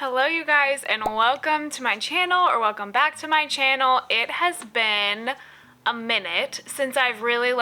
Hello you guys, and welcome to my channel, or welcome back to my channel. It has been a minute since I've really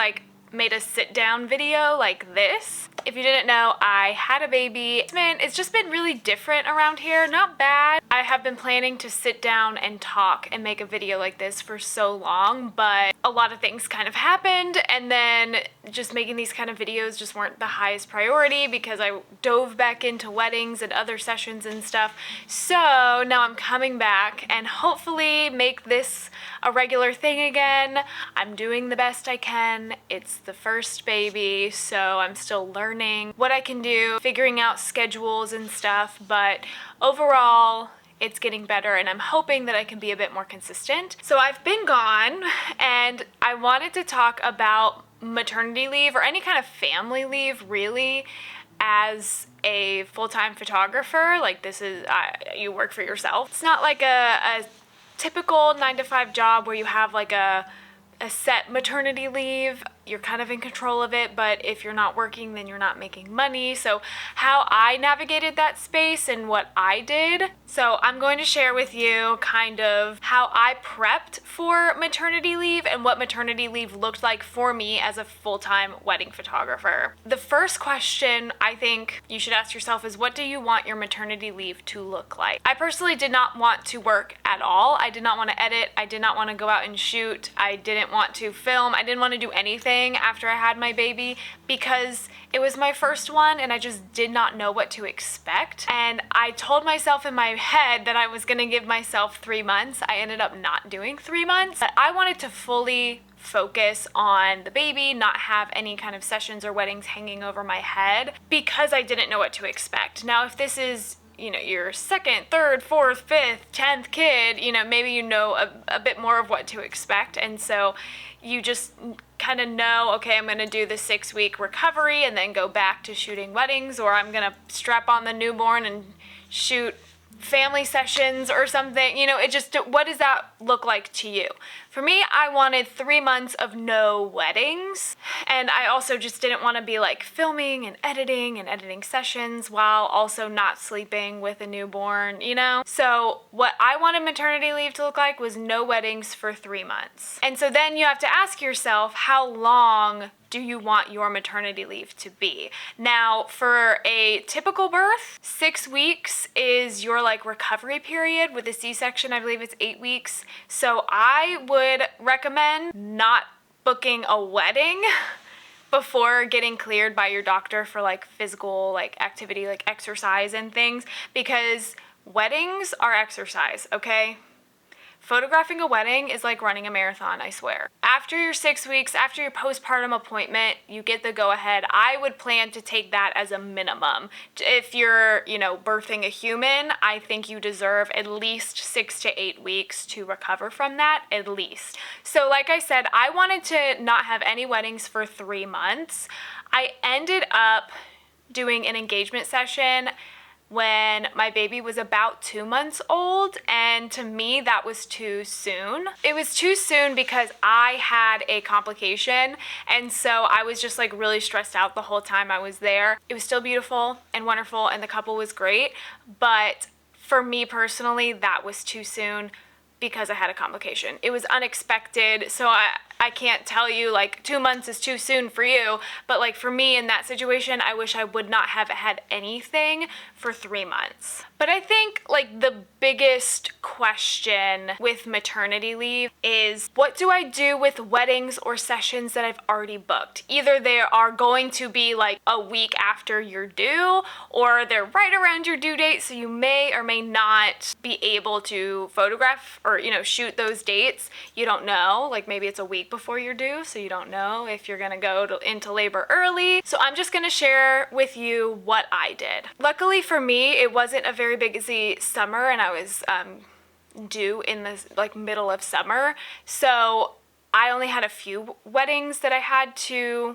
made a sit down video like this. If you didn't know, I had a baby. It's just been really different around here. Not bad. I have been planning to sit down and talk and make a video like this for so long, but a lot of things kind of happened, and then just making these kind of videos just weren't the highest priority because I dove back into weddings and other sessions and stuff. So now I'm coming back and hopefully make this a regular thing again. I'm doing the best I can. It's the first baby, so I'm still learning what I can do, figuring out schedules and stuff, but overall it's getting better, and I'm hoping that I can be a bit more consistent. So I've been gone, and I wanted to talk about maternity leave, or any kind of family leave really, as a full-time photographer. Like, this is, you work for yourself. It's not like a typical 9-to-5 job where you have like a set maternity leave. You're kind of in control of it, but if you're not working, then you're not making money. So how I navigated that space and what I did. So I'm going to share with you kind of how I prepped for maternity leave and what maternity leave looked like for me as a full-time wedding photographer. The first question I think you should ask yourself is, what do you want your maternity leave to look like? I personally did not want to work at all. I did not want to edit. I did not want to go out and shoot. I didn't want to film. I didn't want to do anything after I had my baby because it was my first one and I just did not know what to expect. And I told myself in my head that I was gonna give myself 3 months. I ended up not doing 3 months, but I wanted to fully focus on the baby, not have any kind of sessions or weddings hanging over my head because I didn't know what to expect. Now, if this is your second, third, fourth, fifth, 10th kid, maybe you know a bit more of what to expect. And so you just kind of know, okay, I'm going to do the 6-week recovery and then go back to shooting weddings, or I'm going to strap on the newborn and shoot family sessions or something. It just, what does that look like to you? For me, I wanted 3 months of no weddings, and I also just didn't want to be filming and editing sessions while also not sleeping with a newborn, So what I wanted maternity leave to look like was no weddings for 3 months. And so then you have to ask yourself, how long do you want your maternity leave to be? Now, for a typical birth, 6 weeks is your recovery period. With a C-section, I believe it's 8 weeks. So I would recommend not booking a wedding before getting cleared by your doctor for physical activity, exercise and things, because weddings are exercise, okay? Photographing a wedding is like running a marathon, I swear. After your 6 weeks, after your postpartum appointment, you get the go-ahead. I would plan to take that as a minimum. If you're, birthing a human, I think you deserve at least 6 to 8 weeks to recover from that, at least. So like I said, I wanted to not have any weddings for 3 months. I ended up doing an engagement session when my baby was about 2 months old, and to me that was too soon. It was too soon because I had a complication, and so I was just really stressed out the whole time I was there. It was still beautiful and wonderful, and the couple was great, but for me personally, that was too soon because I had a complication. It was unexpected, so I can't tell you 2 months is too soon for you, but for me in that situation, I wish I would not have had anything for 3 months. But I think the biggest question with maternity leave is, what do I do with weddings or sessions that I've already booked? Either they are going to be a week after you're due, or they're right around your due date, so you may or may not be able to photograph or shoot those dates. You don't know, maybe it's a week before you're due, so you don't know if you're gonna go into labor early. So I'm just gonna share with you what I did. Luckily for me, it wasn't a very busy summer, and I was due in the middle of summer, so I only had a few weddings that I had to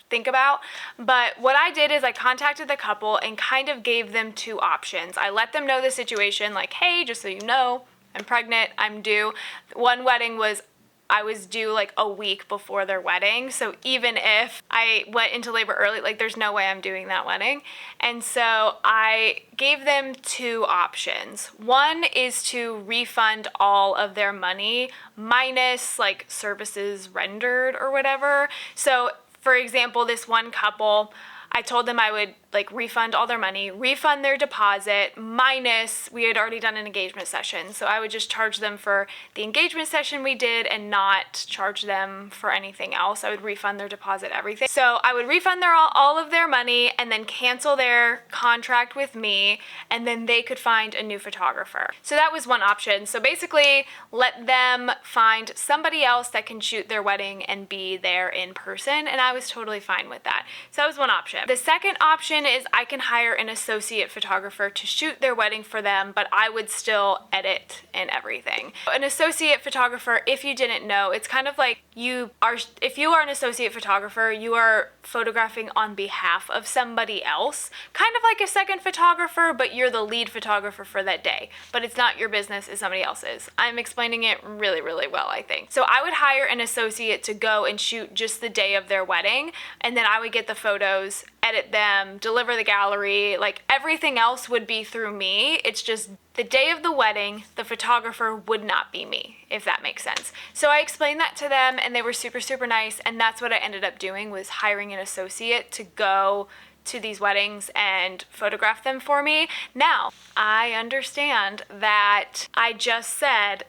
think about. But what I did is I contacted the couple and kind of gave them 2 options. I let them know the situation, hey, just so you know, I'm pregnant, I'm due. One wedding was I was due like a week before their wedding. So even if I went into labor early, like there's no way I'm doing that wedding. And so I gave them two options. One is to refund all of their money minus like services rendered or whatever. So for example, this one couple, I told them I would like refund all their money, refund their deposit, minus we had already done an engagement session. So I would just charge them for the engagement session we did and not charge them for anything else. I would refund their deposit, everything. So I would refund all of their money and then cancel their contract with me, and then they could find a new photographer. So that was one option. So basically let them find somebody else that can shoot their wedding and be there in person, and I was totally fine with that. So that was one option. The second option is I can hire an associate photographer to shoot their wedding for them, but I would still edit and everything. An associate photographer, if you didn't know, it's kind of like if you are an associate photographer, you are photographing on behalf of somebody else, kind of like a second photographer, but you're the lead photographer for that day. But it's not your business, it's somebody else's. I'm explaining it really, really well, I think. So I would hire an associate to go and shoot just the day of their wedding, and then I would get the photos, edit them, deliver the gallery, like everything else would be through me. It's just the day of the wedding, the photographer would not be me, if that makes sense. So I explained that to them and they were super, super nice, and that's what I ended up doing, was hiring an associate to go to these weddings and photograph them for me. Now, I understand that I just said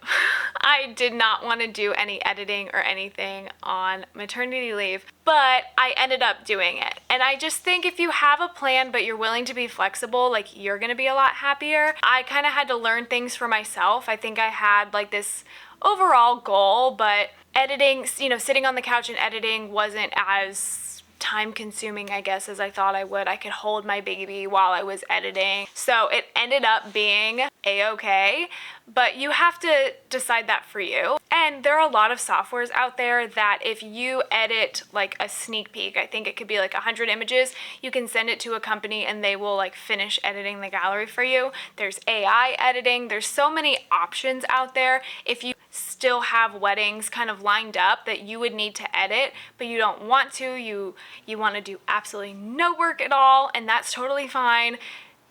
I did not want to do any editing or anything on maternity leave, but I ended up doing it. And I just think if you have a plan but you're willing to be flexible, like you're gonna be a lot happier. I kind of had to learn things for myself. I think I had like this overall goal, but editing, sitting on the couch and editing wasn't as time consuming, I guess, as I thought I would. I could hold my baby while I was editing. So it ended up being a-okay, but you have to decide that for you. And there are a lot of softwares out there that if you edit like a sneak peek, I think it could be like 100 images, you can send it to a company and they will like finish editing the gallery for you. There's AI editing. There's so many options out there. If you still have weddings kind of lined up that you would need to edit, but you don't want to, you want to do absolutely no work at all, and that's totally fine.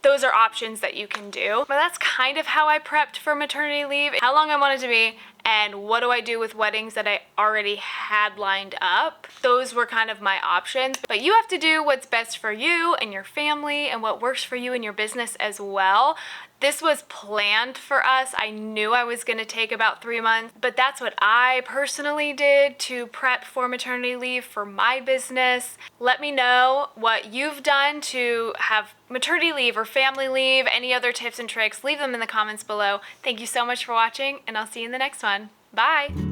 Those are options that you can do. But that's kind of how I prepped for maternity leave, how long I wanted to be, and what do I do with weddings that I already had lined up. Those were kind of my options. But you have to do what's best for you and your family and what works for you and your business as well. This was planned for us. I knew I was gonna take about 3 months, but that's what I personally did to prep for maternity leave for my business. Let me know what you've done to have maternity leave or family leave, any other tips and tricks, leave them in the comments below. Thank you so much for watching, and I'll see you in the next one. Bye.